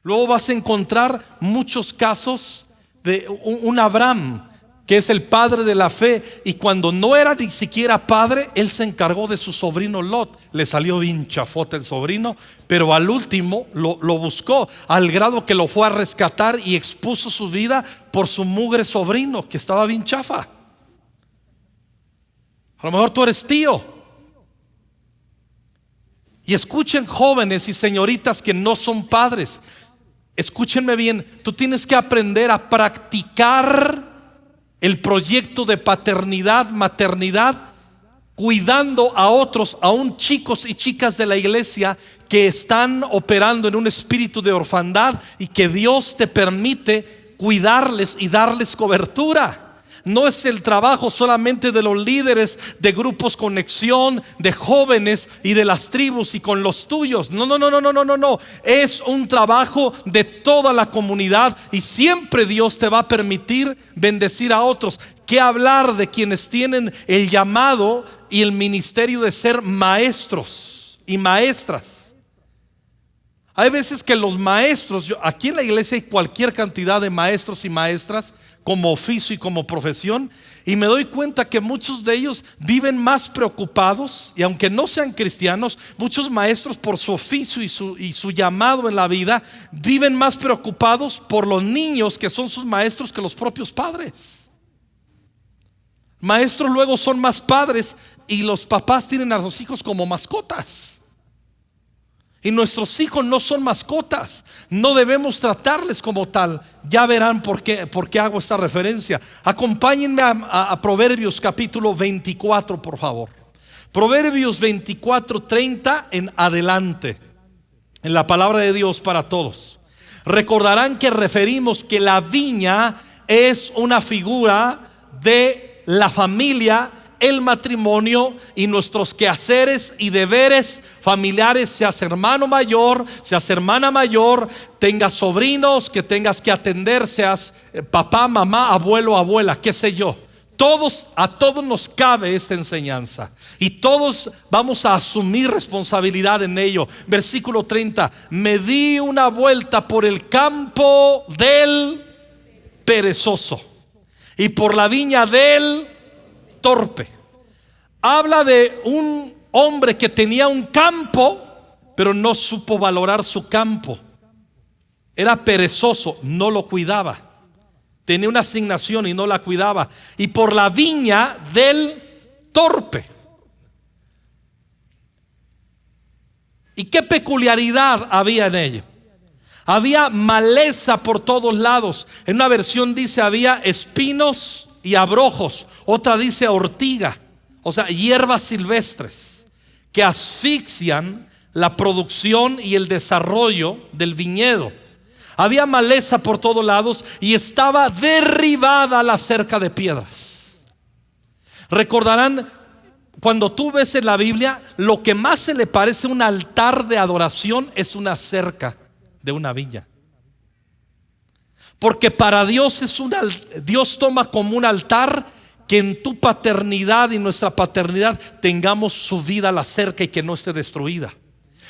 Luego vas a encontrar muchos casos de un Abraham, que es el padre de la fe, y cuando no era ni siquiera padre, él se encargó de su sobrino Lot. Le salió bien chafote el sobrino, pero al último lo buscó, al grado que lo fue a rescatar y expuso su vida por su mugre sobrino, que estaba bien chafa. A lo mejor tú eres tío. Y escuchen, jóvenes y señoritas que no son padres, escúchenme bien, tú tienes que aprender a practicar el proyecto de paternidad, maternidad, cuidando a otros, aún chicos y chicas de la iglesia que están operando en un espíritu de orfandad, y que Dios te permite cuidarles y darles cobertura. No es el trabajo solamente de los líderes de grupos Conexión, de jóvenes y de las tribus y con los tuyos. No. Es un trabajo de toda la comunidad, y siempre Dios te va a permitir bendecir a otros. ¿Qué hablar de quienes tienen el llamado y el ministerio de ser maestros y maestras? Hay veces que los maestros, aquí en la iglesia hay cualquier cantidad de maestros y maestras como oficio y como profesión, y me doy cuenta que muchos de ellos viven más preocupados, y aunque no sean cristianos, muchos maestros por su oficio y su llamado en la vida, viven más preocupados por los niños que son sus maestros que los propios padres. Maestros luego son más padres, y los papás tienen a los hijos como mascotas. Y nuestros hijos no son mascotas, no debemos tratarles como tal. Ya verán por qué hago esta referencia. Acompáñenme a Proverbios capítulo 24, por favor. Proverbios 24:30 en adelante, en la palabra de Dios para todos. Recordarán que referimos que la viña es una figura de la familia, el matrimonio y nuestros quehaceres y deberes familiares, seas hermano mayor, seas hermana mayor, tengas sobrinos que tengas que atender, seas papá, mamá, abuelo, abuela, qué sé yo. A todos nos cabe esta enseñanza, y todos vamos a asumir responsabilidad en ello. Versículo 30: me di una vuelta por el campo del perezoso y por la viña del torpe. Habla de un hombre que tenía un campo, pero no supo valorar su campo. Era perezoso, no lo cuidaba. Tenía una asignación y no la cuidaba. Y por la viña del torpe. ¿Y qué peculiaridad había en ella? Había maleza por todos lados. En una versión dice había espinos y abrojos. Otra dice ortiga, o sea, hierbas silvestres que asfixian la producción y el desarrollo del viñedo. Había maleza por todos lados y estaba derribada la cerca de piedras. Recordarán, cuando tú ves en la Biblia, lo que más se le parece a un altar de adoración es una cerca de una viña. Porque para Dios Dios toma como un altar que en tu paternidad y nuestra paternidad tengamos subida la cerca y que no esté destruida.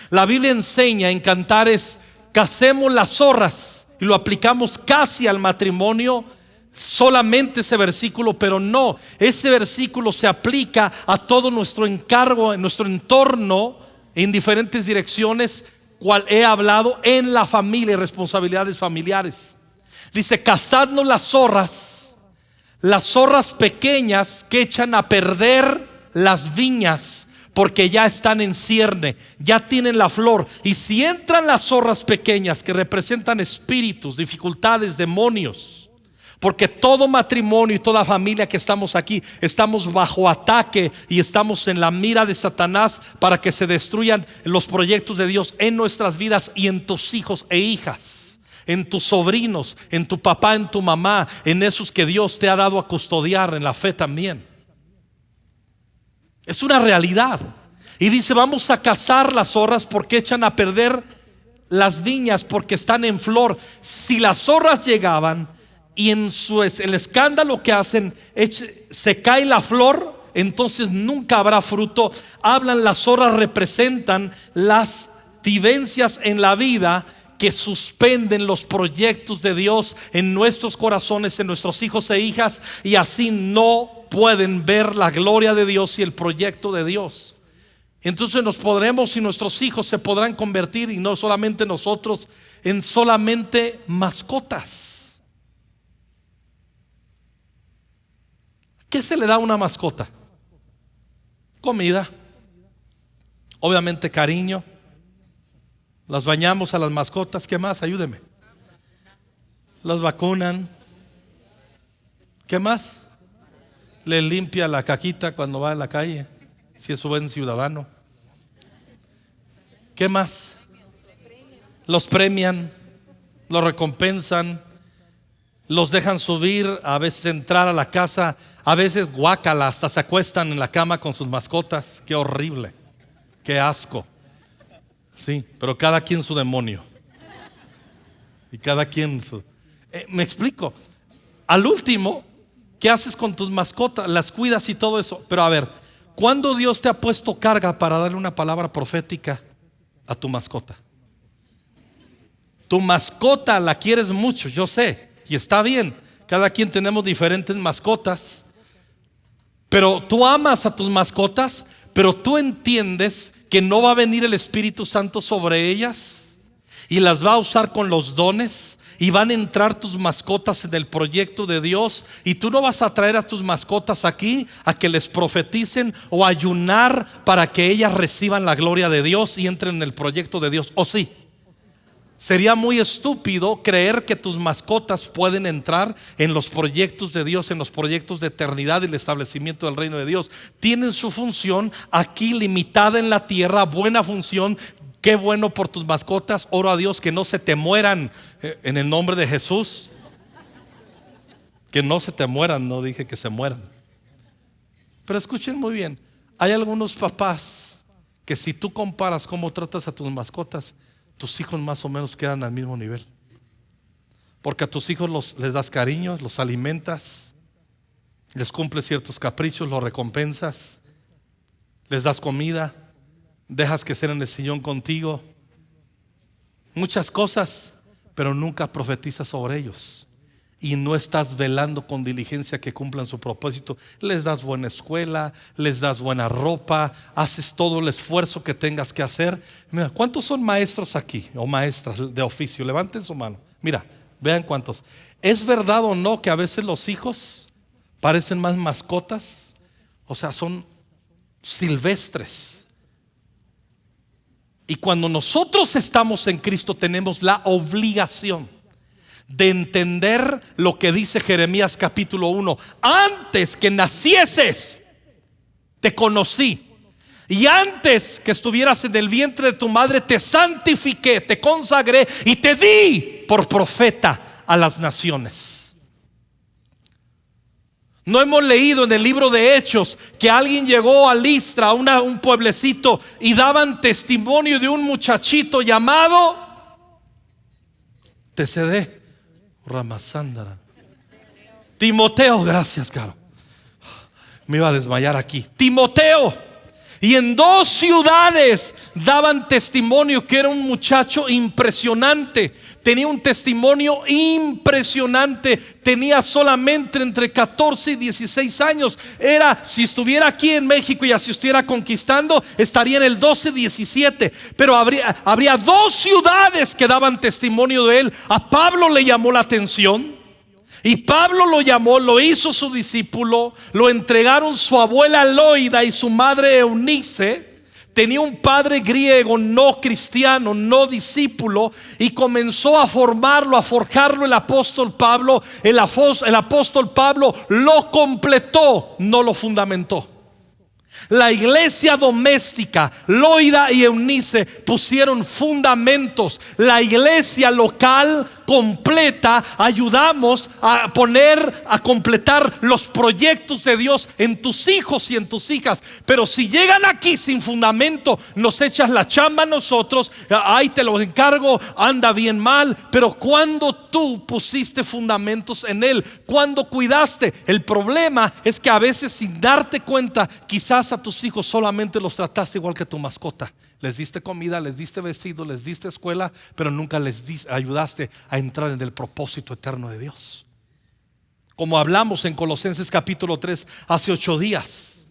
La Biblia enseña en Cantares: casemos las zorras, y lo aplicamos casi al matrimonio, solamente ese versículo, pero no, ese versículo se aplica a todo nuestro encargo, en nuestro entorno, en diferentes direcciones, cual he hablado en la familia y responsabilidades familiares. Dice: cazadnos las zorras pequeñas que echan a perder las viñas, porque ya están en cierne, ya tienen la flor. Y si entran las zorras pequeñas, que representan espíritus, dificultades, demonios, porque todo matrimonio y toda familia que estamos aquí estamos bajo ataque y estamos en la mira de Satanás para que se destruyan los proyectos de Dios en nuestras vidas y en tus hijos e hijas, en tus sobrinos, en tu papá, en tu mamá, en esos que Dios te ha dado a custodiar en la fe también. Es una realidad. Y dice: vamos a cazar las zorras porque echan a perder las viñas, porque están en flor. Si las zorras llegaban y en el escándalo que hacen se cae la flor, entonces nunca habrá fruto. Hablan, las zorras representan las vivencias en la vida que suspenden los proyectos de Dios en nuestros corazones, en nuestros hijos e hijas, y así no pueden ver la gloria de Dios y el proyecto de Dios. Entonces nos podremos y nuestros hijos se podrán convertir, y no solamente nosotros, en solamente mascotas. ¿Qué se le da a una mascota? Comida, obviamente cariño. Las bañamos a las mascotas. ¿Qué más? Ayúdeme. Las vacunan. ¿Qué más? Le limpia la caquita cuando va en la calle, si es buen ciudadano. ¿Qué más? Los premian, los recompensan, los dejan subir, a veces entrar a la casa, a veces guácala, hasta se acuestan en la cama con sus mascotas. Qué horrible, qué asco. Sí, pero cada quien su demonio. Y cada quien su... me explico. Al último, ¿qué haces con tus mascotas? Las cuidas y todo eso. Pero a ver, ¿cuándo Dios te ha puesto carga para darle una palabra profética a tu mascota? Tu mascota la quieres mucho, yo sé, y está bien. Cada quien tenemos diferentes mascotas. Pero tú amas a tus mascotas, pero tú entiendes que no va a venir el Espíritu Santo sobre ellas y las va a usar con los dones, y van a entrar tus mascotas en el proyecto de Dios, y tú no vas a traer a tus mascotas aquí a que les profeticen o ayunar para que ellas reciban la gloria de Dios y entren en el proyecto de Dios. ¿O sí? Sería muy estúpido creer que tus mascotas pueden entrar en los proyectos de Dios, en los proyectos de eternidad y el establecimiento del reino de Dios. Tienen su función aquí limitada en la tierra, buena función. Qué bueno por tus mascotas. Oro a Dios que no se te mueran en el nombre de Jesús. Que no se te mueran, no dije que se mueran. Pero escuchen muy bien, hay algunos papás que si tú comparas cómo tratas a tus mascotas, tus hijos más o menos quedan al mismo nivel. Porque a tus hijos les das cariño, los alimentas, les cumples ciertos caprichos, los recompensas, les das comida, dejas que estén en el sillón contigo, muchas cosas, pero nunca profetizas sobre ellos. Y no estás velando con diligencia que cumplan su propósito. Les das buena escuela, les das buena ropa, haces todo el esfuerzo que tengas que hacer. Mira, ¿cuántos son maestros aquí o maestras de oficio? Levanten su mano. Mira, vean cuántos. ¿Es verdad o no que a veces los hijos parecen más mascotas? O sea, son silvestres. Y cuando nosotros estamos en Cristo, tenemos la obligación de entender lo que dice Jeremías capítulo 1. Antes que nacieses te conocí, y antes que estuvieras en el vientre de tu madre te santifiqué, te consagré y te di por profeta a las naciones. No hemos leído en el libro de Hechos que alguien llegó a Listra, un pueblecito, y daban testimonio de un muchachito llamado TCD Ramasándara, Timoteo. Gracias, Caro. Me iba a desmayar aquí. Timoteo. Y en 2 ciudades daban testimonio que era un muchacho impresionante. Tenía un testimonio impresionante. Tenía solamente entre 14 y 16 años. Si estuviera aquí en México y así estuviera conquistando, estaría en el 12, 17. Pero habría 2 ciudades que daban testimonio de él. A Pablo le llamó la atención, y Pablo lo llamó, lo hizo su discípulo, lo entregaron su abuela Loida y su madre Eunice. Tenía un padre griego, no cristiano, no discípulo, y comenzó a formarlo, a forjarlo el apóstol Pablo. El apóstol Pablo lo completó, no lo fundamentó. La iglesia doméstica, Loida y Eunice, pusieron fundamentos. La iglesia local completa, ayudamos a completar los proyectos de Dios en tus hijos y en tus hijas. Pero si llegan aquí sin fundamento, nos echas la chamba a nosotros. Ahí te lo encargo, anda bien mal. Pero cuando tú pusiste fundamentos en él, cuando cuidaste, el problema es que a veces sin darte cuenta, quizás a tus hijos solamente los trataste igual que tu mascota. Les diste comida, les diste vestido, les diste escuela, pero nunca ayudaste a entrar en el propósito eterno de Dios. Como hablamos en Colosenses capítulo 3 hace 8 días.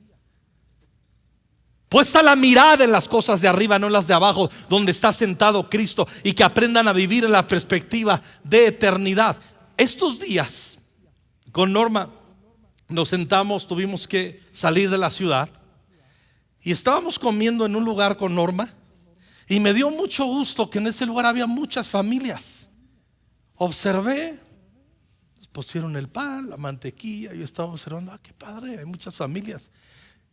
Puesta la mirada en las cosas de arriba, no en las de abajo, donde está sentado Cristo, y que aprendan a vivir en la perspectiva de eternidad. Estos días, con Norma, nos sentamos, tuvimos que salir de la ciudad y estábamos comiendo en un lugar con Norma, y me dio mucho gusto que en ese lugar había muchas familias. Observé, pusieron el pan, la mantequilla, yo estaba observando, qué padre, hay muchas familias.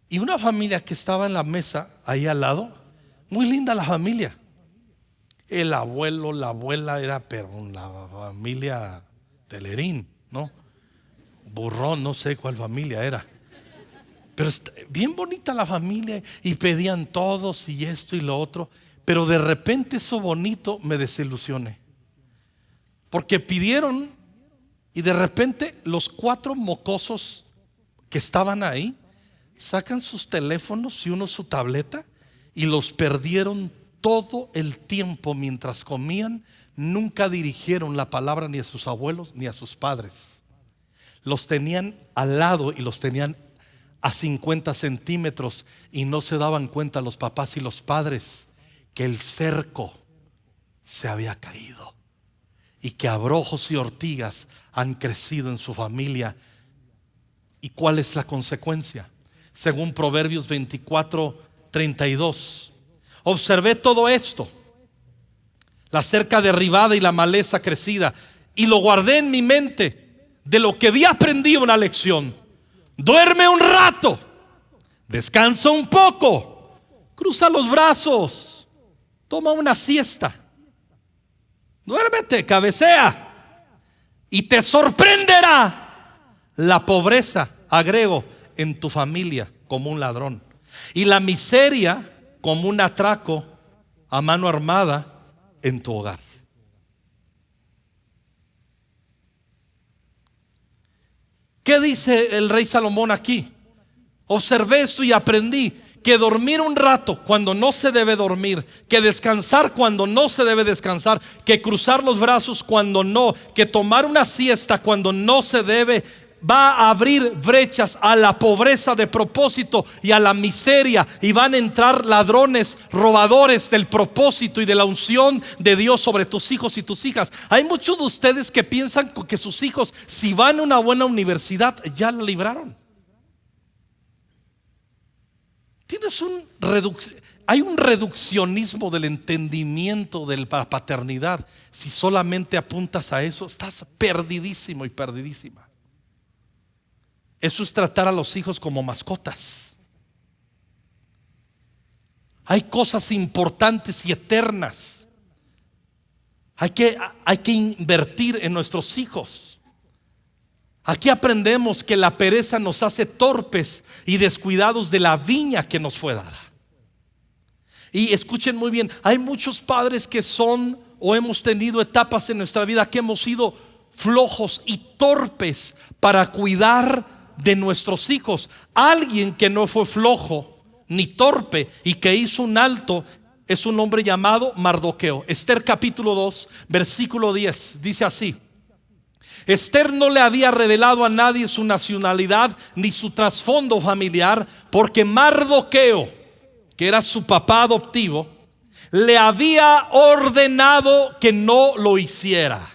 Y una familia que estaba en la mesa ahí al lado, muy linda la familia. El abuelo, la abuela era, pero una familia Telerín, ¿no? Burrón, no sé cuál familia era. Pero bien bonita la familia, y pedían todos y esto y lo otro. Pero de repente eso bonito me desilusioné, porque pidieron y de repente los 4 mocosos que estaban ahí sacan sus teléfonos y uno su tableta, y los perdieron todo el tiempo mientras comían. Nunca dirigieron la palabra ni a sus abuelos ni a sus padres. Los tenían al lado y los tenían a 50 centímetros, y no se daban cuenta los papás y los padres que el cerco se había caído y que abrojos y ortigas han crecido en su familia. ¿Y cuál es la consecuencia? Según Proverbios 24:32, observé todo esto, la cerca derribada y la maleza crecida, y lo guardé en mi mente. De lo que había aprendido una lección: duerme un rato, descansa un poco, cruza los brazos, toma una siesta, duérmete, cabecea, y te sorprenderá la pobreza, agrego, en tu familia como un ladrón, y la miseria como un atraco a mano armada en tu hogar. ¿Qué dice el rey Salomón aquí? Observé esto y aprendí que dormir un rato cuando no se debe dormir, que descansar cuando no se debe descansar, que cruzar los brazos cuando no, que tomar una siesta cuando no se debe, va a abrir brechas a la pobreza de propósito y a la miseria, y van a entrar ladrones, robadores del propósito y de la unción de Dios sobre tus hijos y tus hijas. Hay muchos de ustedes que piensan que sus hijos, si van a una buena universidad, ya la libraron. Hay un reduccionismo del entendimiento de la paternidad. Si solamente apuntas a eso, estás perdidísimo y perdidísima. Eso es tratar a los hijos como mascotas. Hay cosas importantes y eternas. Hay que invertir en nuestros hijos. Aquí aprendemos que la pereza nos hace torpes y descuidados de la viña que nos fue dada. Y escuchen muy bien, hay muchos padres que son o hemos tenido etapas en nuestra vida que hemos sido flojos y torpes para cuidar de nuestros hijos. Alguien que no fue flojo ni torpe y que hizo un alto es un hombre llamado Mardoqueo. Esther capítulo 2 versículo 10 dice así: Esther no le había revelado a nadie su nacionalidad ni su trasfondo familiar, porque Mardoqueo, que era su papá adoptivo, le había ordenado que no lo hiciera.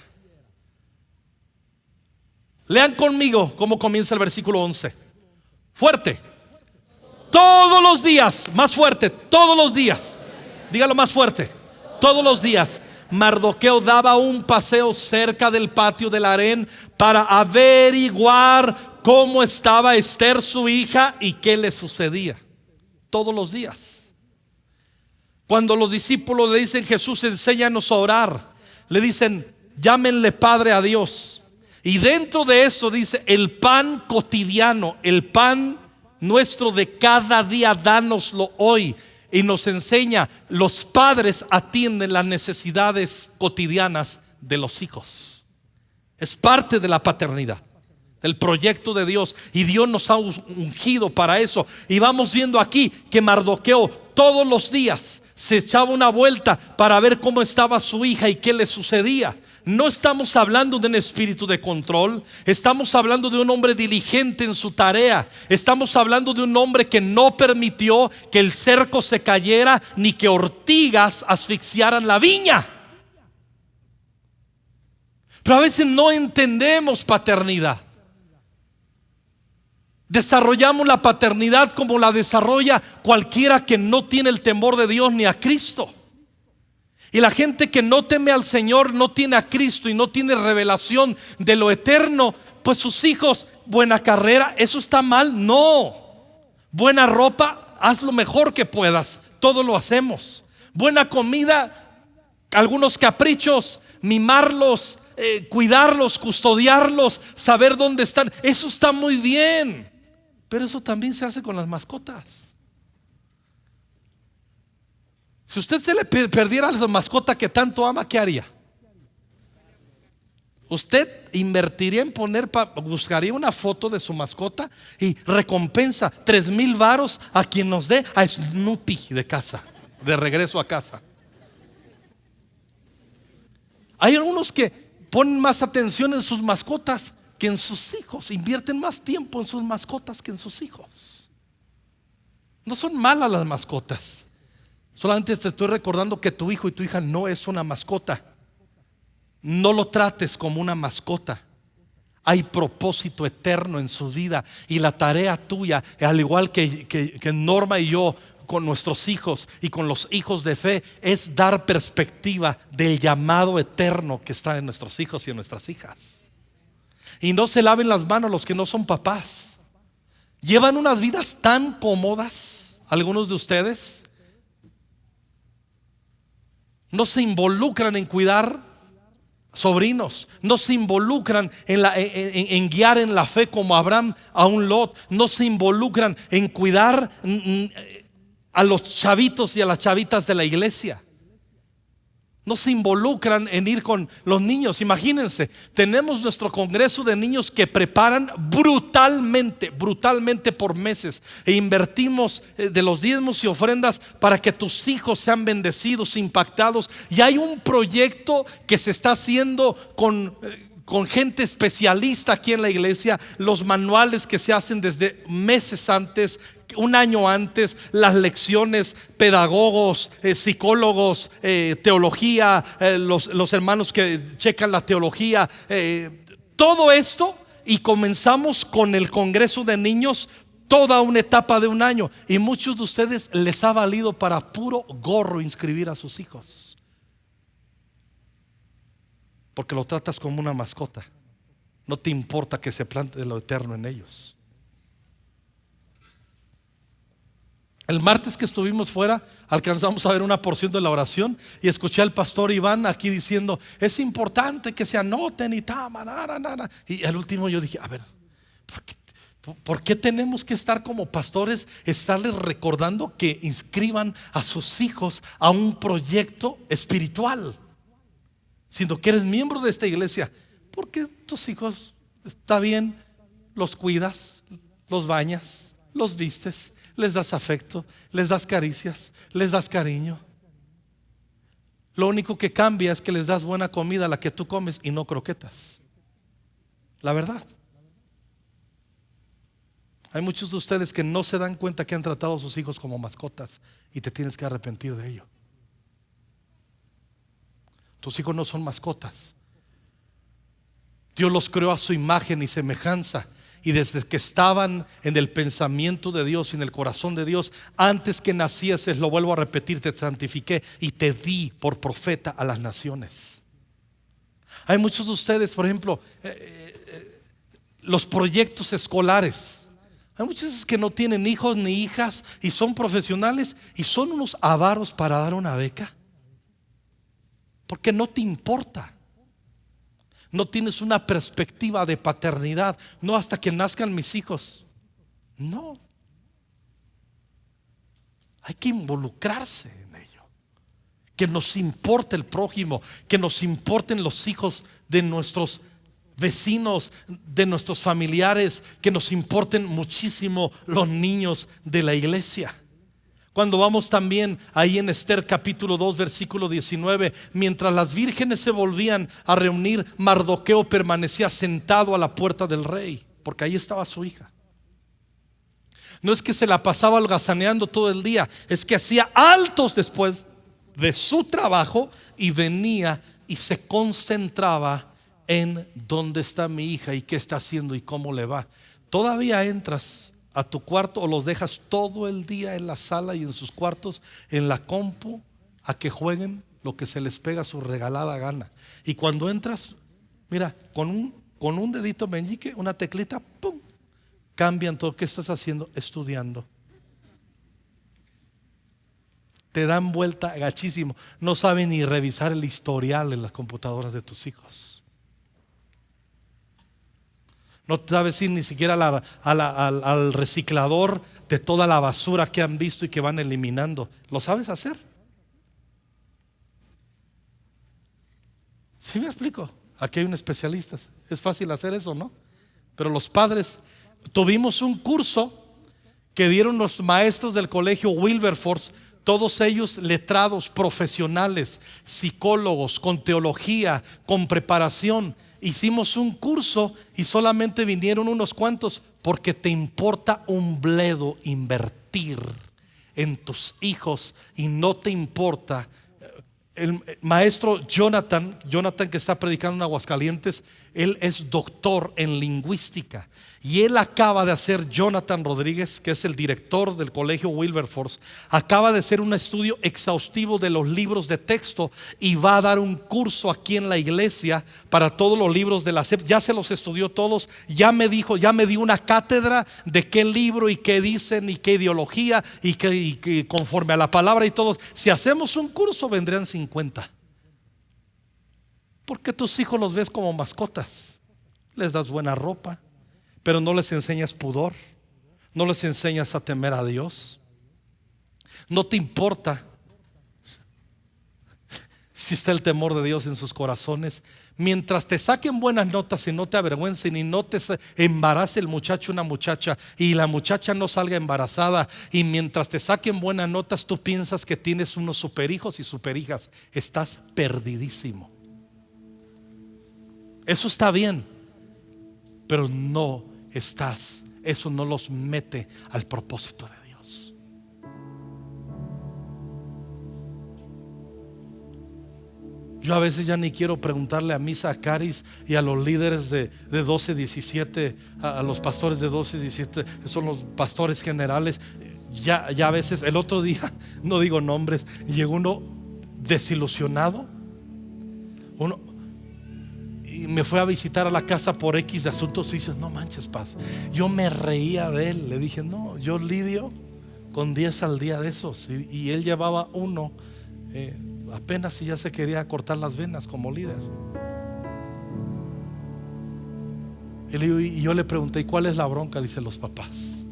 Lean conmigo cómo comienza el versículo 11. Fuerte. Todos los días, más fuerte, todos los días. Dígalo más fuerte. Todos los días Mardoqueo daba un paseo cerca del patio del harén para averiguar cómo estaba Esther su hija y qué le sucedía. Todos los días. Cuando los discípulos le dicen: Jesús, enséñanos a orar, le dicen: llámenle Padre a Dios. Y dentro de eso dice: el pan cotidiano, el pan nuestro de cada día, dánoslo hoy. Y nos enseña, los padres atienden las necesidades cotidianas de los hijos. Es parte de la paternidad, del proyecto de Dios, y Dios nos ha ungido para eso. Y vamos viendo aquí que Mardoqueo todos los días se echaba una vuelta para ver cómo estaba su hija y qué le sucedía. No estamos hablando de un espíritu de control, estamos hablando de un hombre diligente en su tarea. Estamos hablando de un hombre que no permitió que el cerco se cayera ni que ortigas asfixiaran la viña. Pero a veces no entendemos paternidad. Desarrollamos la paternidad como la desarrolla cualquiera que no tiene el temor de Dios ni a Cristo. Y la gente que no teme al Señor, no tiene a Cristo y no tiene revelación de lo eterno, pues sus hijos, buena carrera, ¿eso está mal? No. Buena ropa, haz lo mejor que puedas, todo lo hacemos. Buena comida, algunos caprichos, mimarlos, cuidarlos, custodiarlos, saber dónde están, eso está muy bien. Pero eso también se hace con las mascotas. Si usted se le perdiera a la mascota que tanto ama, ¿qué haría? Usted invertiría en buscaría una foto de su mascota y recompensa 3,000 varos a quien nos dé a Snoopy de casa, de regreso a casa. Hay algunos que ponen más atención en sus mascotas que en sus hijos, invierten más tiempo en sus mascotas que en sus hijos. No son malas las mascotas, solamente te estoy recordando que tu hijo y tu hija no es una mascota. No lo trates como una mascota. Hay propósito eterno en su vida, y la tarea tuya, al igual que Norma y yo con nuestros hijos y con los hijos de fe, es dar perspectiva del llamado eterno que está en nuestros hijos y en nuestras hijas. Y no se laven las manos los que no son papás. Llevan unas vidas tan cómodas. Algunos de ustedes no se involucran en cuidar sobrinos, no se involucran en guiar en la fe como Abraham a un Lot, no se involucran en cuidar a los chavitos y a las chavitas de la iglesia. No se involucran en ir con los niños. Imagínense, tenemos nuestro congreso de niños que preparan brutalmente por meses, e invertimos de los diezmos y ofrendas para que tus hijos sean bendecidos, impactados. Y hay un proyecto que se está haciendo con gente especialista aquí en la iglesia. Los manuales que se hacen desde meses antes, un año antes, las lecciones, pedagogos, psicólogos, teología, los hermanos que checan la teología, todo esto. Y comenzamos con el congreso de niños, toda una etapa de un año. Y muchos de ustedes les ha valido para puro gorro inscribir a sus hijos, porque lo tratas como una mascota. No te importa que se plante lo eterno en ellos. El martes que estuvimos fuera, alcanzamos a ver una porción de la oración, y escuché al pastor Iván aquí diciendo: es importante que se anoten y y al último yo dije: a ver, ¿por qué tenemos que estar como pastores, estarles recordando que inscriban a sus hijos a un proyecto espiritual, siendo que eres miembro de esta iglesia? Porque tus hijos, está bien, los cuidas, los bañas, los vistes, les das afecto, les das caricias, les das cariño. Lo único que cambia es que les das buena comida, la que tú comes, y no croquetas. La verdad. Hay muchos de ustedes que no se dan cuenta que han tratado a sus hijos como mascotas, y te tienes que arrepentir de ello. Tus hijos no son mascotas. Dios los creó a su imagen y semejanza, y desde que estaban en el pensamiento de Dios y en el corazón de Dios, antes que nacieses, lo vuelvo a repetir, te santifiqué y te di por profeta a las naciones. Hay muchos de ustedes, por ejemplo, los proyectos escolares. Hay muchos que no tienen hijos ni hijas y son profesionales, y son unos avaros para dar una beca, porque no te importa. No tienes una perspectiva de paternidad. No, hasta que nazcan mis hijos. No. Hay que involucrarse en ello. Que nos importe el prójimo, que nos importen los hijos de nuestros vecinos, de nuestros familiares, que nos importen muchísimo los niños de la iglesia. Cuando vamos también ahí en Esther capítulo 2 versículo 19, mientras las vírgenes se volvían a reunir, Mardoqueo permanecía sentado a la puerta del rey, porque ahí estaba su hija. No es que se la pasaba holgazaneando todo el día, es que hacía altos después de su trabajo y venía y se concentraba en dónde está mi hija y qué está haciendo y cómo le va. Todavía entras a tu cuarto o los dejas todo el día en la sala y en sus cuartos, en la compu, a que jueguen lo que se les pega a su regalada gana. Y cuando entras, mira, con un dedito meñique, una teclita, ¡pum!, cambian todo. ¿Qué estás haciendo? Estudiando. Te dan vuelta gachísimo. No saben ni revisar el historial en las computadoras de tus hijos. No sabes ir ni siquiera al reciclador de toda la basura que han visto y que van eliminando. ¿Lo sabes hacer? ¿Sí me explico? Aquí hay un especialista. Es fácil hacer eso, ¿no? Pero los padres, tuvimos un curso que dieron los maestros del colegio Wilberforce, todos ellos letrados, profesionales, psicólogos, con teología, con preparación. Hicimos un curso y solamente vinieron unos cuantos, porque te importa un bledo invertir en tus hijos y no te importa. El maestro Jonathan que está predicando en Aguascalientes, él es doctor en lingüística y él acaba de hacer, Jonathan Rodríguez, que es el director del colegio Wilberforce, acaba de hacer un estudio exhaustivo de los libros de texto y va a dar un curso aquí en la iglesia para todos los libros de la SEP. Ya se los estudió todos, ya me dio una cátedra de qué libro y qué dicen y qué ideología y que conforme a la palabra y todos. Si hacemos un curso vendrían 50. Porque tus hijos los ves como mascotas, les das buena ropa, pero no les enseñas pudor, no les enseñas a temer a Dios. No te importa si está el temor de Dios en sus corazones. Mientras te saquen buenas notas y no te avergüencen y no te embarace el muchacho o una muchacha y la muchacha no salga embarazada, y mientras te saquen buenas notas tú piensas que tienes unos superhijos y superhijas, estás perdidísimo. Eso está bien, pero eso no los mete al propósito de Dios. Yo a veces ya ni quiero preguntarle a Misa, a Caris y a los líderes de 12-17, a los pastores de 12-17, son los pastores generales. Ya a veces, el otro día, no digo nombres, llegó uno desilusionado, y me fue a visitar a la casa por X de asuntos y dice: no manches, paz, yo me reía de él. Le dije: no, yo lidio con 10 al día de esos, y él llevaba uno apenas si ya se quería cortar las venas como líder. Y yo le pregunté: ¿y cuál es la bronca? Dice: los papás.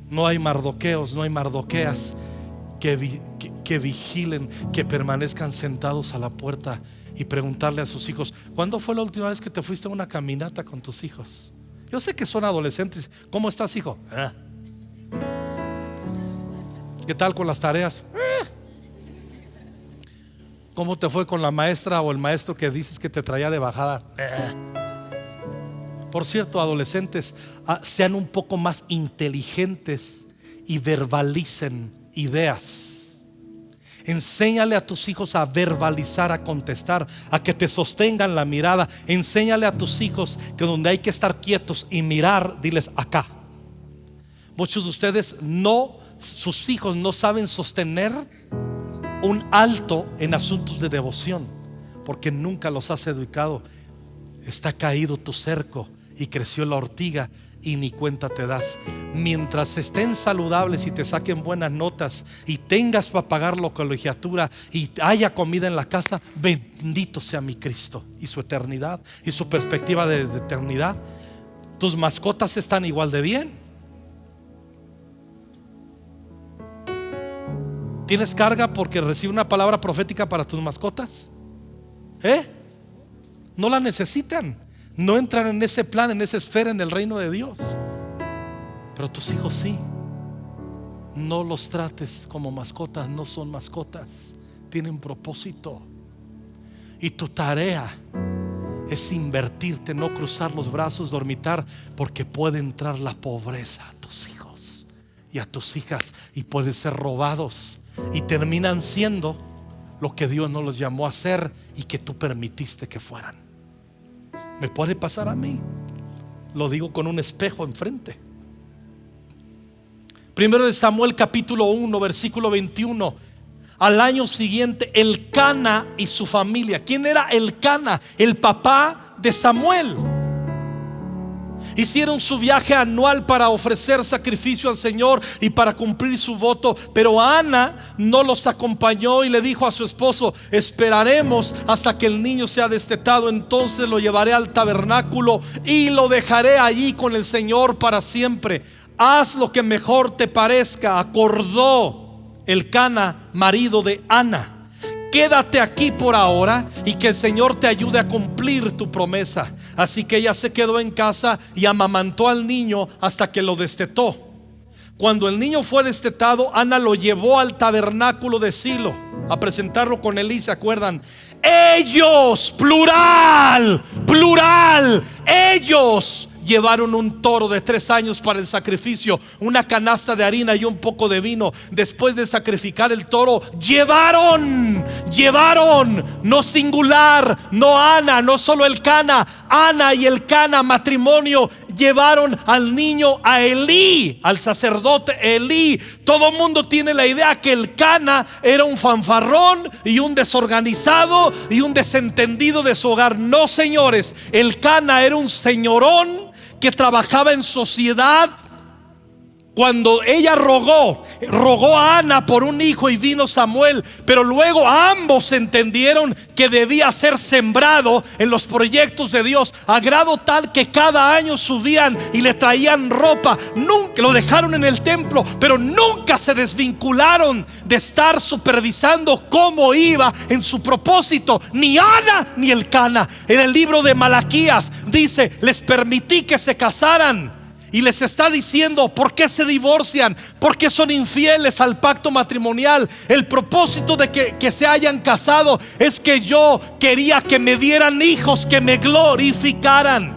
No hay mardoqueos, no hay mardoqueas que vigilen, que permanezcan sentados a la puerta y preguntarle a sus hijos: ¿cuándo fue la última vez que te fuiste a una caminata con tus hijos? Yo sé que son adolescentes. ¿Cómo estás, hijo? ¿Qué tal con las tareas? ¿Cómo te fue con la maestra o el maestro que dices que te traía de bajada? Por cierto, adolescentes, sean un poco más inteligentes y verbalicen ideas. Enséñale a tus hijos a verbalizar, a contestar, a que te sostengan la mirada. Enséñale a tus hijos que donde hay que estar quietos y mirar, diles: acá. Muchos de ustedes sus hijos no saben sostener un alto en asuntos de devoción porque nunca los has educado. Está caído tu cerco y creció la ortiga y ni cuenta te das. Mientras estén saludables y te saquen buenas notas y tengas para pagar la colegiatura y haya comida en la casa, bendito sea mi Cristo y su eternidad y su perspectiva de eternidad. Tus mascotas están igual de bien. ¿Tienes carga porque recibe una palabra profética para tus mascotas? No la necesitan. No entran en ese plan, en esa esfera, en el reino de Dios. Pero tus hijos sí. no los trates como mascotas. No son mascotas, tienen propósito. Y tu tarea es invertirte, no cruzar los brazos, dormitar, porque puede entrar la pobreza a tus hijos y a tus hijas, y pueden ser robados y terminan siendo lo que Dios no los llamó a ser y que tú permitiste que fueran. Me puede pasar a mí, lo digo con un espejo enfrente. Primero de Samuel capítulo 1 versículo 21. Al año siguiente, Elcana y su familia. ¿Quién era Elcana? El papá de Samuel. Hicieron su viaje anual para ofrecer sacrificio al Señor y para cumplir su voto. Pero Ana no los acompañó y le dijo a su esposo: esperaremos hasta que el niño sea destetado, entonces lo llevaré al tabernáculo y lo dejaré allí con el Señor para siempre. Haz lo que mejor te parezca. Acordó Elcana, marido de Ana: quédate aquí por ahora y que el Señor te ayude a cumplir tu promesa. Así que ella se quedó en casa y amamantó al niño hasta que lo destetó. Cuando el niño fue destetado, Ana lo llevó al tabernáculo de Silo a presentarlo con Elí. ¿Se acuerdan? Ellos, plural, plural, ellos llevaron un toro de 3 años para el sacrificio, una canasta de harina y un poco de vino. Después de sacrificar el toro, llevaron, no singular, no Ana, no solo Elcana, Ana y Elcana, matrimonio, llevaron al niño a Elí, al sacerdote Elí. Todo el mundo tiene la idea que Elcana era un fanfarrón y un desorganizado y un desentendido de su hogar. No, señores, Elcana era un señorón que trabajaba en sociedad. Cuando ella rogó a Ana por un hijo y vino Samuel, pero luego ambos entendieron que debía ser sembrado en los proyectos de Dios, a grado tal que cada año subían y le traían ropa. Nunca lo dejaron en el templo, pero nunca se desvincularon de estar supervisando cómo iba en su propósito, ni Ana ni Elcana. En el libro de Malaquías dice: les permití que se casaran. Y les está diciendo por qué se divorcian, por qué son infieles al pacto matrimonial. El propósito de que se hayan casado es que yo quería que me dieran hijos, que me glorificaran.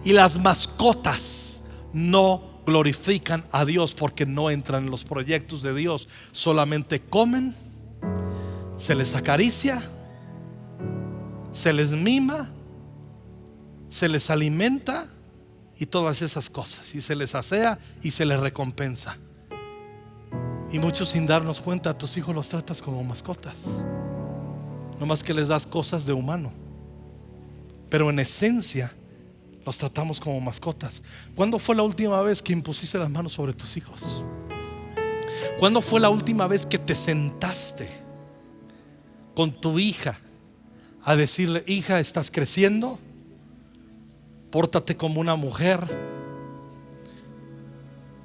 Y las mascotas no glorifican a Dios porque no entran en los proyectos de Dios. Solamente comen, se les acaricia, se les mima, se les alimenta y todas esas cosas, y se les asea y se les recompensa. Y muchos, sin darnos cuenta, a tus hijos los tratas como mascotas, no más que les das cosas de humano, pero en esencia los tratamos como mascotas. ¿Cuándo fue la última vez que impusiste las manos sobre tus hijos? ¿Cuándo fue la última vez que te sentaste con tu hija a decirle: hija, estás creciendo, pórtate como una mujer,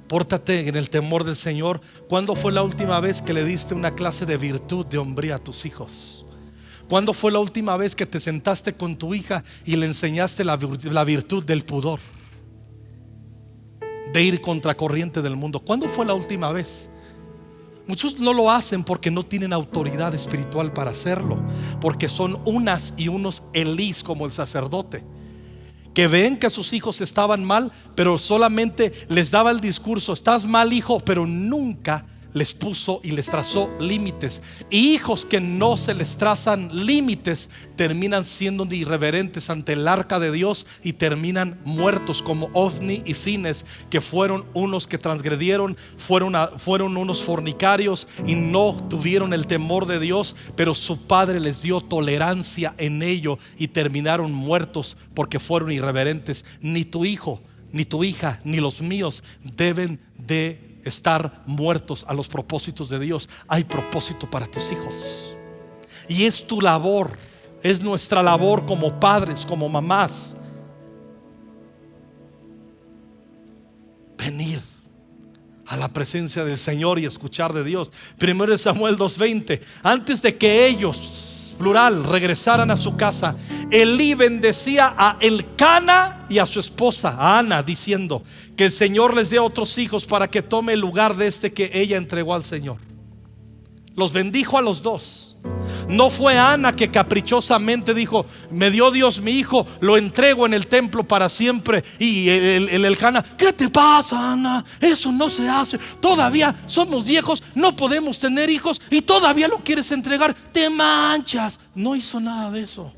pórtate en el temor del Señor? ¿Cuándo fue la última vez que le diste una clase de virtud, de hombría a tus hijos? ¿Cuándo fue la última vez que te sentaste con tu hija y le enseñaste la virtud del pudor, de ir contracorriente del mundo? ¿Cuándo fue la última vez? Muchos no lo hacen porque no tienen autoridad espiritual para hacerlo, porque son unas y unos Elís, como el sacerdote, que ven que sus hijos estaban mal, pero solamente les daba el discurso: estás mal, hijo, pero nunca les puso y les trazó límites. Y hijos que no se les trazan límites terminan siendo irreverentes ante el arca de Dios y terminan muertos, como Ofni y Fines, que fueron unos que transgredieron, fueron unos fornicarios y no tuvieron el temor de Dios, pero su padre les dio tolerancia en ello y terminaron muertos porque fueron irreverentes. Ni tu hijo, ni tu hija, ni los míos deben de estar muertos a los propósitos de Dios. Hay propósito para tus hijos y es tu labor, es nuestra labor como padres, como mamás, venir a la presencia del Señor y escuchar de Dios. Primero de Samuel 2:20: antes de que ellos, plural, regresaran a su casa, Elí bendecía a Elcana y a su esposa, a Ana, diciendo: que el Señor les dé otros hijos para que tome el lugar de este que ella entregó al Señor. Los bendijo a los dos. No fue Ana que caprichosamente dijo: me dio Dios mi hijo, lo entrego en el templo para siempre. Y el Elcana: ¿qué te pasa, Ana? Eso no se hace. Todavía somos viejos, no podemos tener hijos y todavía lo quieres entregar. Te manchas. No hizo nada de eso.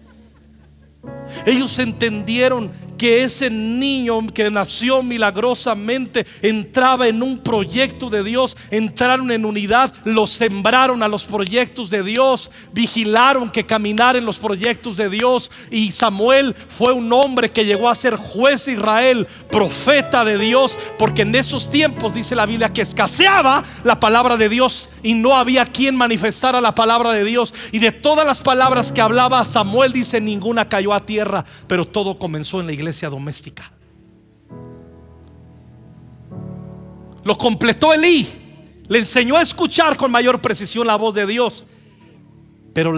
Ellos entendieron que ese niño que nació milagrosamente entraba en un proyecto de Dios. Entraron en unidad, lo sembraron a los proyectos de Dios, vigilaron que caminara en los proyectos de Dios. Y Samuel fue un hombre que llegó a ser juez de Israel, profeta de Dios, porque en esos tiempos dice la Biblia que escaseaba la palabra de Dios y no había quien manifestara la palabra de Dios. Y de todas las palabras que hablaba Samuel, dice, ninguna cayó a tierra, pero todo comenzó en la iglesia doméstica. Lo completó Elí, le enseñó a escuchar con mayor precisión la voz de Dios, pero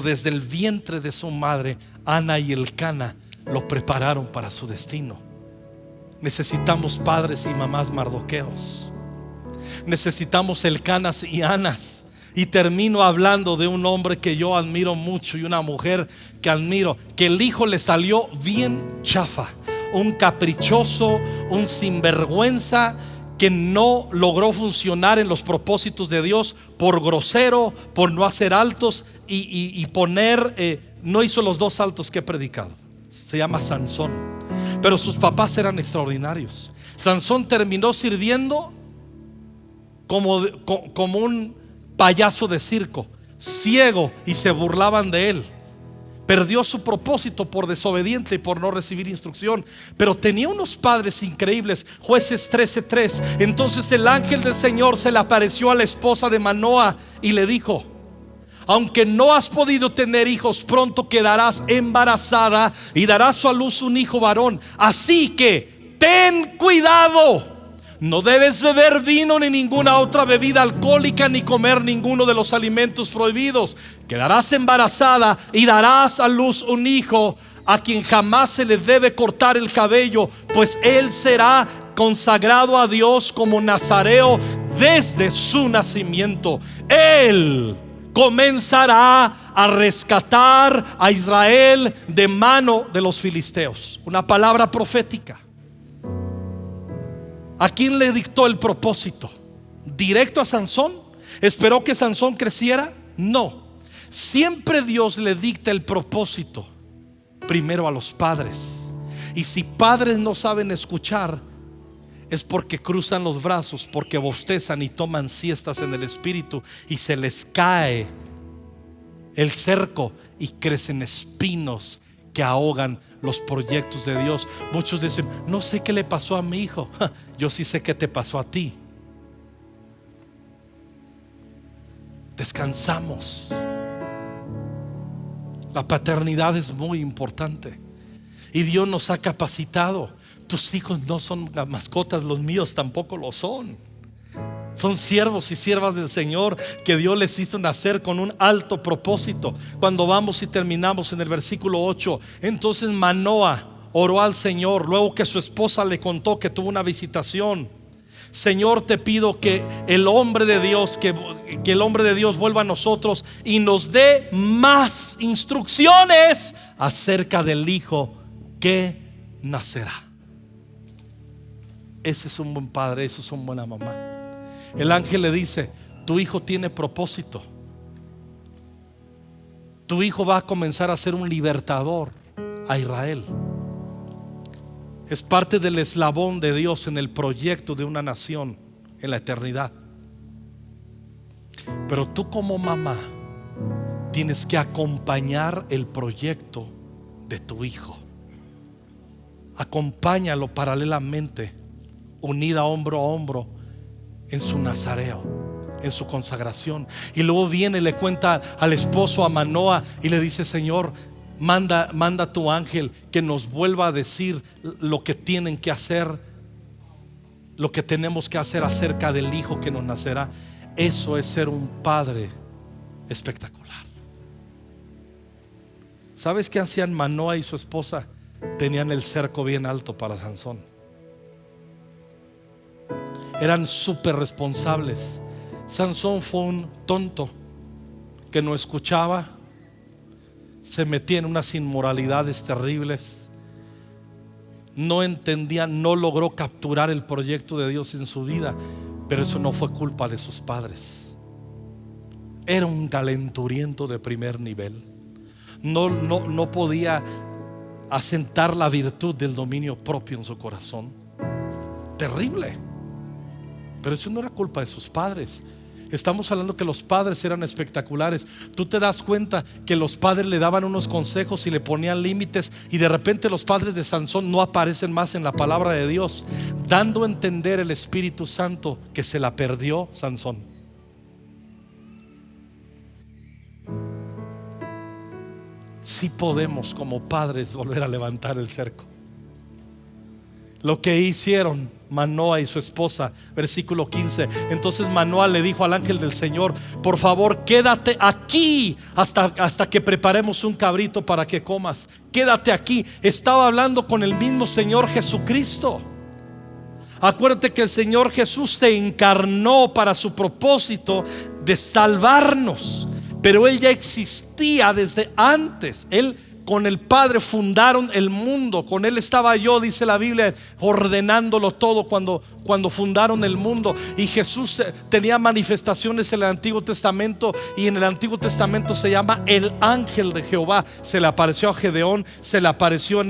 desde el vientre de su madre, Ana y Elcana lo prepararon para su destino. Necesitamos padres y mamás mardoqueos. Necesitamos Elcanas y Anas. Y termino hablando de un hombre que yo admiro mucho y una mujer que admiro, que el hijo le salió bien chafa, un caprichoso, un sinvergüenza que no logró funcionar en los propósitos de Dios por grosero, por no hacer altos y poner, no hizo los 2 altos que he predicado. Se llama Sansón. Pero sus papás eran extraordinarios. Sansón terminó sirviendo como un payaso de circo, ciego, y se burlaban de él. Perdió su propósito por desobediente y por no recibir instrucción. Pero tenía unos padres increíbles. Jueces 13:3. Entonces el ángel del Señor se le apareció a la esposa de Manoa y le dijo: aunque no has podido tener hijos, pronto quedarás embarazada y darás a luz un hijo varón. Así que ten cuidado. No debes beber vino ni ninguna otra bebida alcohólica, ni comer ninguno de los alimentos prohibidos. Quedarás embarazada y darás a luz un hijo, a quien jamás se le debe cortar el cabello, pues él será consagrado a Dios como nazareo desde su nacimiento. Él comenzará a rescatar a Israel de mano de los filisteos. Una palabra profética. ¿A quién le dictó el propósito? ¿Directo a Sansón? ¿Esperó que Sansón creciera? No. Siempre Dios le dicta el propósito primero a los padres. Y si padres no saben escuchar, es porque cruzan los brazos, porque bostezan y toman siestas en el espíritu, y se les cae el cerco y crecen espinos que ahogan los proyectos de Dios. Muchos dicen: no sé qué le pasó a mi hijo. Yo sí sé qué te pasó a ti. Descansamos. La paternidad es muy importante y Dios nos ha capacitado. Tus hijos no son mascotas, los míos tampoco lo son. Son siervos y siervas del Señor que Dios les hizo nacer con un alto propósito. Cuando vamos y terminamos en el versículo 8, entonces Manoa oró al Señor luego que su esposa le contó que tuvo una visitación. Señor, te pido que el hombre de Dios, que el hombre de Dios vuelva a nosotros y nos dé más instrucciones acerca del hijo que nacerá. Ese es un buen padre, eso es una buena mamá. El ángel le dice: tu hijo tiene propósito. Tu hijo va a comenzar a ser un libertador a Israel. Es parte del eslabón de Dios en el proyecto de una nación en la eternidad. Pero tú como mamá tienes que acompañar el proyecto de tu hijo. Acompáñalo paralelamente, unida hombro a hombro en su nazareo, en su consagración. Y luego viene y le cuenta al esposo, a Manoa, y le dice: Señor, manda a tu ángel que nos vuelva a decir lo que tienen que hacer, lo que tenemos que hacer acerca del hijo que nos nacerá. Eso es ser un padre espectacular. ¿Sabes qué hacían Manoa y su esposa? Tenían el cerco bien alto para Sansón. Eran súper responsables. Sansón fue un tonto que no escuchaba, se metía en unas inmoralidades terribles, no entendía, no logró capturar el proyecto de Dios en su vida. Pero eso no fue culpa de sus padres. Era un calenturiento de primer nivel. No podía asentar la virtud del dominio propio en su corazón. Terrible. Pero eso no era culpa de sus padres. Estamos hablando que los padres eran espectaculares. Tú te das cuenta que los padres le daban unos consejos y le ponían límites, y de repente los padres de Sansón no aparecen más en la palabra de Dios, dando a entender el Espíritu Santo que se la perdió Sansón. Sí podemos como padres volver a levantar el cerco. Lo que hicieron Manoa y su esposa, versículo 15. Entonces Manoa le dijo al ángel del Señor: por favor, quédate aquí hasta que preparemos un cabrito para que comas. Quédate aquí. Estaba hablando con el mismo Señor Jesucristo. Acuérdate que el Señor Jesús se encarnó para su propósito de salvarnos, pero Él ya existía desde antes. Él con el Padre fundaron el mundo. Con Él estaba yo, dice la Biblia, ordenándolo todo cuando fundaron el mundo. Y Jesús tenía manifestaciones en el Antiguo Testamento, y en el Antiguo Testamento se llama el ángel de Jehová. Se le apareció a Gedeón, se le apareció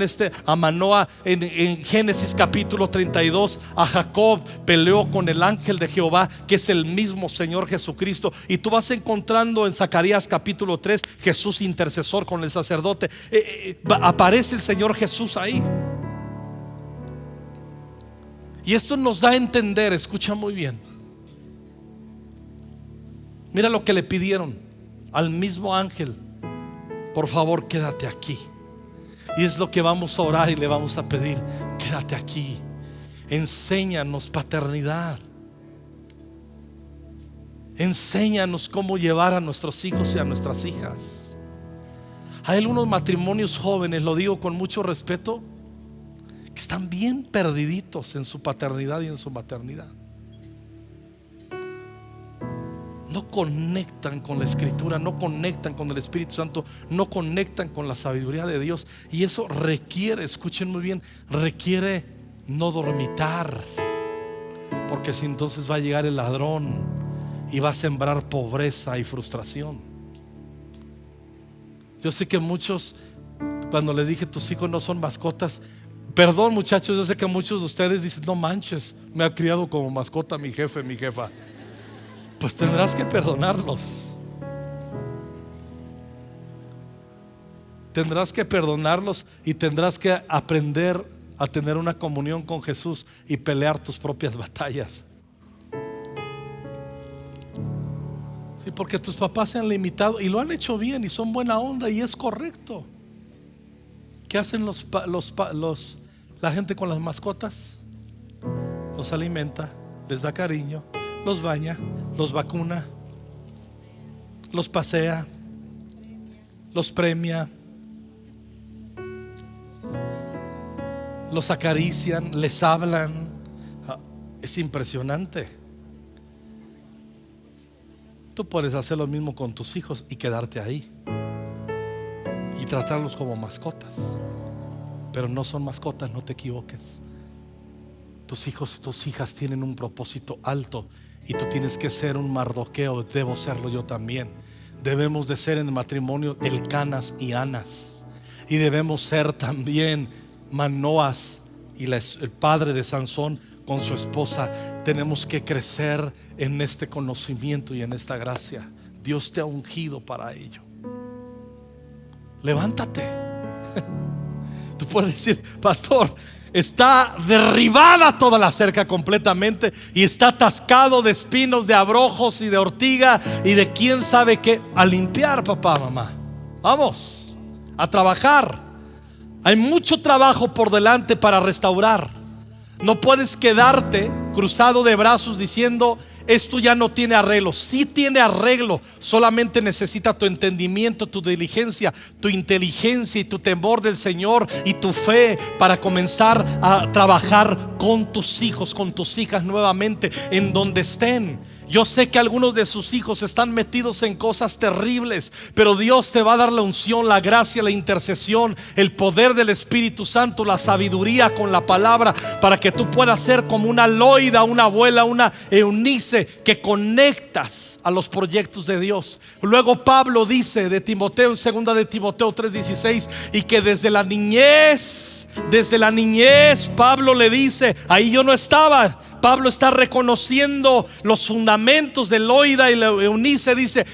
a Manoa en Génesis capítulo 32. A Jacob peleó con el ángel de Jehová, que es el mismo Señor Jesucristo. Y tú vas encontrando en Zacarías capítulo 3 Jesús intercesor con el sacerdote. Aparece el Señor Jesús ahí. Y esto nos da a entender, escucha muy bien. Mira lo que le pidieron al mismo ángel: por favor, quédate aquí. Y es lo que vamos a orar y le vamos a pedir: quédate aquí. Enséñanos paternidad. Enséñanos cómo llevar a nuestros hijos y a nuestras hijas. Hay algunos matrimonios jóvenes, lo digo con mucho respeto, que están bien perdiditos en su paternidad y en su maternidad. No conectan con la Escritura, no conectan con el Espíritu Santo, no conectan con la sabiduría de Dios. Y eso requiere, escuchen muy bien, requiere no dormitar, porque si entonces va a llegar el ladrón y va a sembrar pobreza y frustración. Yo sé que muchos, cuando les dije tus hijos no son mascotas, perdón muchachos, yo sé que muchos de ustedes dicen: no manches, me ha criado como mascota mi jefe, mi jefa. Pues tendrás que perdonarlos. Tendrás que perdonarlos y tendrás que aprender a tener una comunión con Jesús y pelear tus propias batallas. Sí, porque tus papás se han limitado y lo han hecho bien y son buena onda y es correcto. ¿Qué hacen la gente con las mascotas? Los alimenta, les da cariño, los baña, los vacuna, los pasea, los premia, los acarician, les hablan. Es impresionante. Tú puedes hacer lo mismo con tus hijos y quedarte ahí y tratarlos como mascotas, pero no son mascotas, no te equivoques. Tus hijos y tus hijas tienen un propósito alto y tú tienes que ser un Mardoqueo. Debo serlo yo también. Debemos de ser en el matrimonio Elcanas y Anas, y debemos ser también Manoas y el padre de Sansón con su esposa. Tenemos que crecer en este conocimiento y en esta gracia. Dios te ha ungido para ello. Levántate. Tú puedes decir: pastor, está derribada toda la cerca completamente y está atascado de espinos, de abrojos y de ortiga y de quién sabe qué. A limpiar, papá, mamá. Vamos a trabajar. Hay mucho trabajo por delante para restaurar. No puedes quedarte cruzado de brazos diciendo: esto ya no tiene arreglo. Sí tiene arreglo, solamente necesita tu entendimiento, tu diligencia, tu inteligencia y tu temor del Señor y tu fe para comenzar a trabajar con tus hijos, con tus hijas nuevamente, en donde estén. Yo sé que algunos de sus hijos están metidos en cosas terribles, pero Dios te va a dar la unción, la gracia, la intercesión, el poder del Espíritu Santo, la sabiduría con la palabra, para que tú puedas ser como una Loida, una abuela, una Eunice, que conectas a los proyectos de Dios. Luego Pablo dice de Timoteo, en 2 de Timoteo 3:16, y que desde la niñez, Pablo le dice, ahí yo no estaba. Pablo está reconociendo los fundamentos de Loida y Eunice. Dice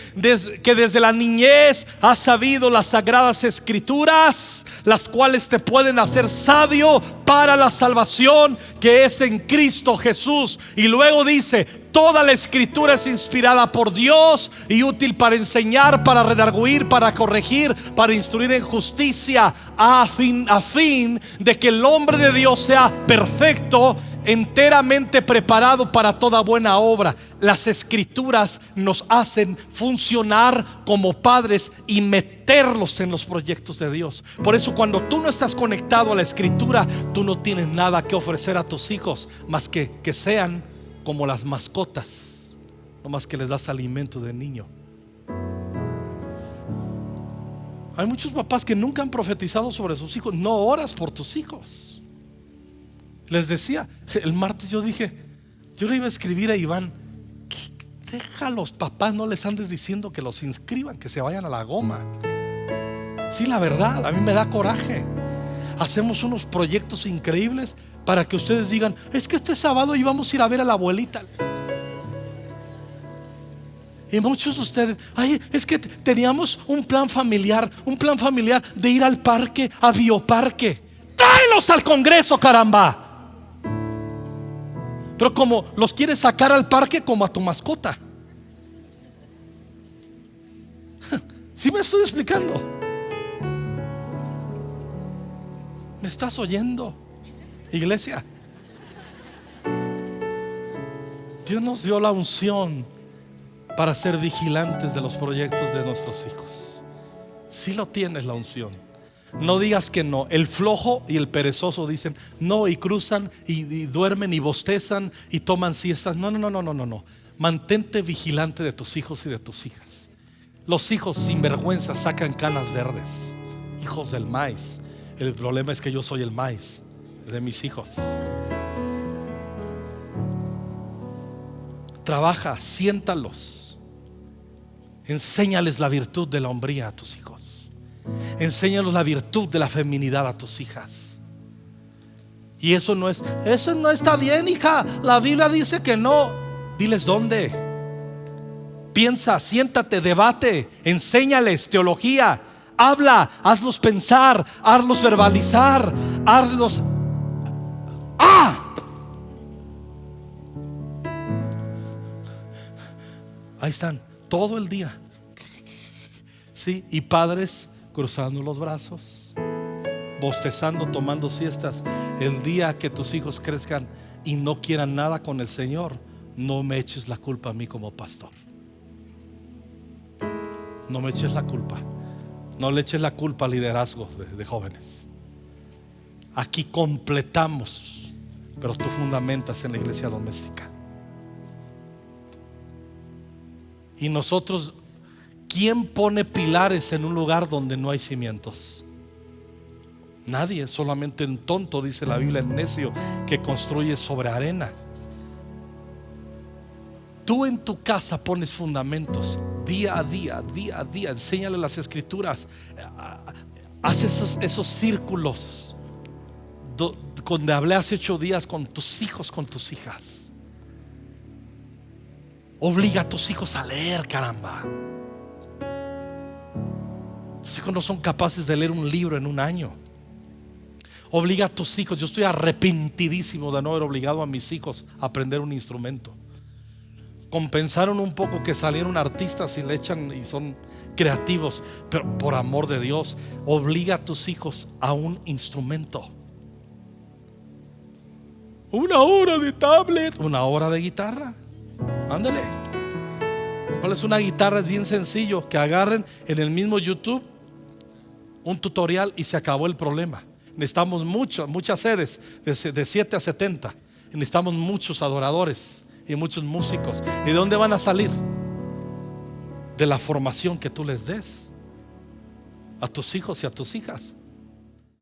que desde la niñez has sabido las sagradas escrituras, las cuales te pueden hacer sabio para la salvación que es en Cristo Jesús. Y luego dice: toda la escritura es inspirada por Dios y útil para enseñar, para redarguir, para corregir, para instruir en justicia, a fin de que el hombre de Dios sea perfecto, enteramente preparado para toda buena obra. Las escrituras nos hacen funcionar como padres y meterlos en los proyectos de Dios. Por eso, cuando tú no estás conectado a la escritura, tú no tienes nada que ofrecer a tus hijos más que sean como las mascotas, no más que les das alimento de niño. Hay muchos papás que nunca han profetizado sobre sus hijos. No oras por tus hijos. Les decía el martes, yo le iba a escribir a Iván: deja a los papás, no les andes diciendo que los inscriban, que se vayan a la goma. Sí, la verdad, a mí me da coraje. Hacemos unos proyectos increíbles para que ustedes digan: es que este sábado íbamos a ir a ver a la abuelita. Y muchos de ustedes: ay, es que teníamos un plan familiar de ir al parque, a Bioparque. Tráelos al Congreso, caramba. Pero como los quieres sacar al parque como a tu mascota. ¿Sí me estoy explicando? ¿Me estás oyendo, iglesia? Dios nos dio la unción para ser vigilantes de los proyectos de nuestros hijos. Si lo tienes, la unción. No digas que no. El flojo y el perezoso dicen no, y cruzan y duermen y bostezan y toman siestas. No. Mantente vigilante de tus hijos y de tus hijas. Los hijos sin vergüenza sacan canas verdes, hijos del maíz. El problema es que yo soy el maíz de mis hijos. Trabaja, siéntalos. Enséñales la virtud de la hombría a tus hijos. Enséñalos la virtud de la feminidad a tus hijas. Y eso no está bien, hija. La Biblia dice que no. Diles dónde. Piensa, siéntate, debate, enséñales teología. Habla, hazlos pensar, hazlos verbalizar, hazlos. Ahí están, todo el día. Sí, y padres cruzando los brazos, bostezando, tomando siestas. El día que tus hijos crezcan y no quieran nada con el Señor, no me eches la culpa a mí como pastor. No me eches la culpa. No le eches la culpa al liderazgo de jóvenes. Aquí completamos, pero tú fundamentas en la iglesia doméstica. Y nosotros, ¿quién pone pilares en un lugar donde no hay cimientos? Nadie, solamente un tonto, dice la Biblia, el necio que construye sobre arena. Tú en tu casa pones fundamentos día a día. Enséñale las escrituras. Haz esos círculos donde hablé hace 8 días con tus hijos, con tus hijas. Obliga a tus hijos a leer, caramba. Tus hijos no son capaces de leer un libro en un año. Obliga a tus hijos. Yo estoy arrepentidísimo de no haber obligado a mis hijos a aprender un instrumento. Compensaron un poco que salieron artistas y le echan y son creativos, pero por amor de Dios, obliga a tus hijos a un instrumento. Una hora de tablet, una hora de guitarra. Ándale. ¿Cuál es una guitarra? Es bien sencillo. Que agarren en el mismo YouTube un tutorial y se acabó el problema. Necesitamos muchas sedes de 7 a 70. Necesitamos muchos adoradores y muchos músicos. ¿Y de dónde van a salir? De la formación que tú les des a tus hijos y a tus hijas.